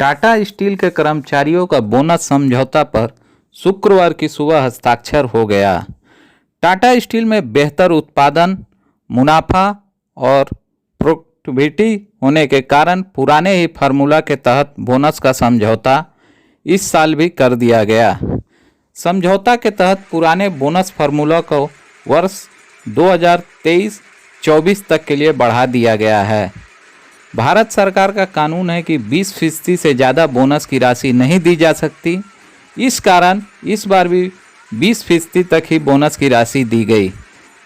Tata steel के कर्मचारियों का बोनस समझौता पर शुक्रवार की सुबह हस्ताक्षर हो गया। टाटा स्टील में बेहतर उत्पादन, मुनाफा और प्रोडक्टिविटी होने के कारण पुराने ही फार्मूला के तहत बोनस का समझौता इस साल भी कर दिया गया। समझौता के तहत पुराने बोनस फार्मूला को वर्ष 2023-24 तक के लिए बढ़ा दिया गया है। भारत सरकार का कानून है कि 20% से ज़्यादा बोनस की राशि नहीं दी जा सकती। इस कारण इस बार भी 20% तक ही बोनस की राशि दी गई,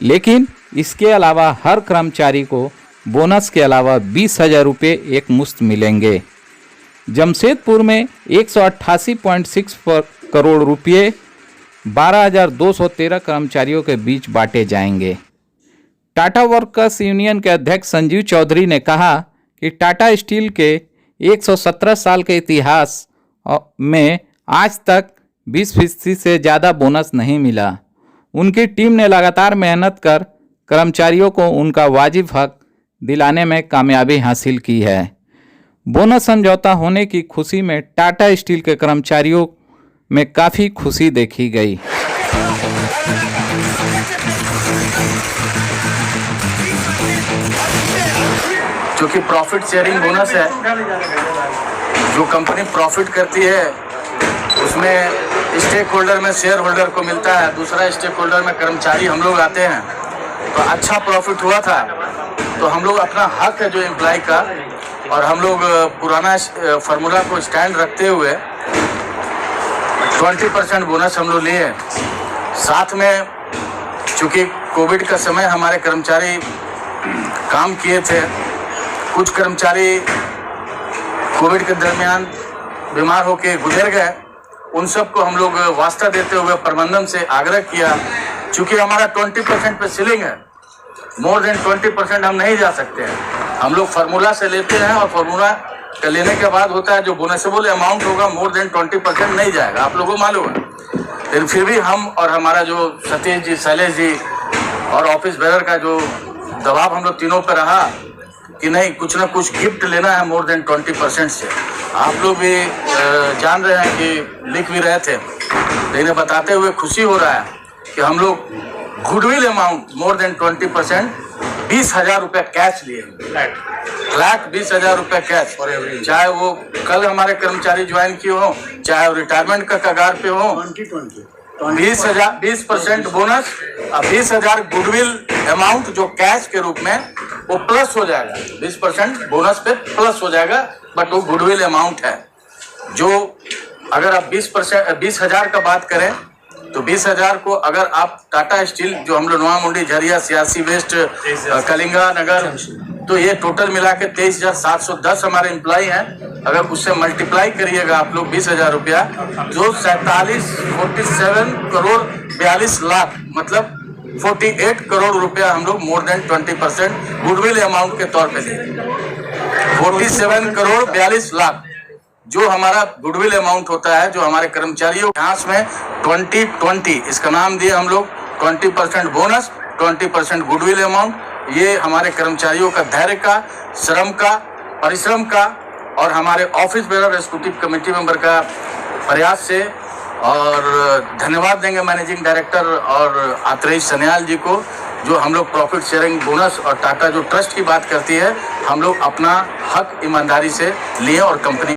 लेकिन इसके अलावा हर कर्मचारी को बोनस के अलावा 20,000 रुपये एक मुश्त मिलेंगे। जमशेदपुर में 188.6 करोड़ रुपये 12,213 कर्मचारियों के बीच बांटे जाएंगे। टाटा वर्कर्स यूनियन के अध्यक्ष संजीव चौधरी ने कहा कि टाटा स्टील के 117 साल के इतिहास में आज तक 20% से ज़्यादा बोनस नहीं मिला। उनकी टीम ने लगातार मेहनत कर कर्मचारियों को उनका वाजिब हक दिलाने में कामयाबी हासिल की है। बोनस समझौता होने की खुशी में टाटा स्टील के कर्मचारियों में काफ़ी खुशी देखी गई। जो कि प्रॉफिट शेयरिंग बोनस है, जो कंपनी प्रॉफिट करती है उसमें स्टेक होल्डर में शेयर होल्डर को मिलता है, दूसरा स्टेक होल्डर में कर्मचारी हम लोग आते हैं। तो अच्छा प्रॉफिट हुआ था तो हम लोग अपना हक है जो एम्प्लॉय का, और हम लोग पुराना फार्मूला को स्टैंड रखते हुए 20% बोनस हम लोग लिए। साथ में चूँकि कोविड का समय हमारे कर्मचारी काम किए थे, कुछ कर्मचारी कोविड के दरमियान बीमार होकर गुजर गए, उन सब को हम लोग वास्ता देते हुए प्रबंधन से आग्रह किया, चूँकि हमारा 20% पे सीलिंग है, मोर देन 20% हम नहीं जा सकते हैं। हम लोग फार्मूला से लेते हैं और फार्मूला का लेने के बाद होता है जो बोनसेबल अमाउंट होगा मोर देन 20% नहीं जाएगा, आप लोगों को मालूम है। लेकिन फिर भी हम और हमारा जो सतीश जी, शैलेश जी और ऑफिस बेरर का जो दबाव हम लोग तीनों पर रहा कि नहीं, कुछ ना कुछ गिफ्ट लेना है मोर देन 20% से। आप लोग भी जान रहे हैं कि लिख भी रहे थे, लेकिन बताते हुए खुशी हो रहा है कि हम लोग गुडविल अमाउंट मोर देन 20% 20,000 रुपये कैश लिए, फ्लैट 20,000 रुपये कैश। चाहे वो कल हमारे कर्मचारी ज्वाइन किए हो, चाहे वो रिटायरमेंट का कगार पे हो, 20% बोनस और 20,000 गुडविल अमाउंट जो कैश के रूप में वो प्लस हो जाएगा। 20% बोनस पे प्लस हो जाएगा, बट वो गुडविल अमाउंट है। जो अगर आप 20,000 का बात करें तो 20,000 को अगर आप टाटा स्टील जो हम लोग नवा मुंडी, झरिया, सियासी वेस्ट, कलिंगा नगर, तो ये टोटल मिला के 23,710 हमारे एम्प्लॉय हैं। अगर उससे मल्टीप्लाई करिएगा आप लोग 20,000 रुपया, जो 47 करोड़ 42 लाख मतलब 48 करोड़ रुपया हम लोग मोर देन 20% गुडविल अमाउंट के तौर पे दिए। 47 करोड़ 42 लाख जो हमारा गुडविल अमाउंट होता है, जो हमारे कर्मचारियों के हाथ में 2020 इसका नाम दिए हम लोग, 20% बोनस, 20% गुडविल अमाउंट। ये हमारे कर्मचारियों का धैर्य का, श्रम का, परिश्रम का और हमारे office bearer executive committee member का प्रयास से। और धन्यवाद देंगे मैनेजिंग डायरेक्टर और आत्रेय सन्याल जी को, जो हम लोग प्रॉफिट शेयरिंग बोनस और टाटा जो ट्रस्ट की बात करती है, हम लोग अपना हक ईमानदारी से लिए और कंपनी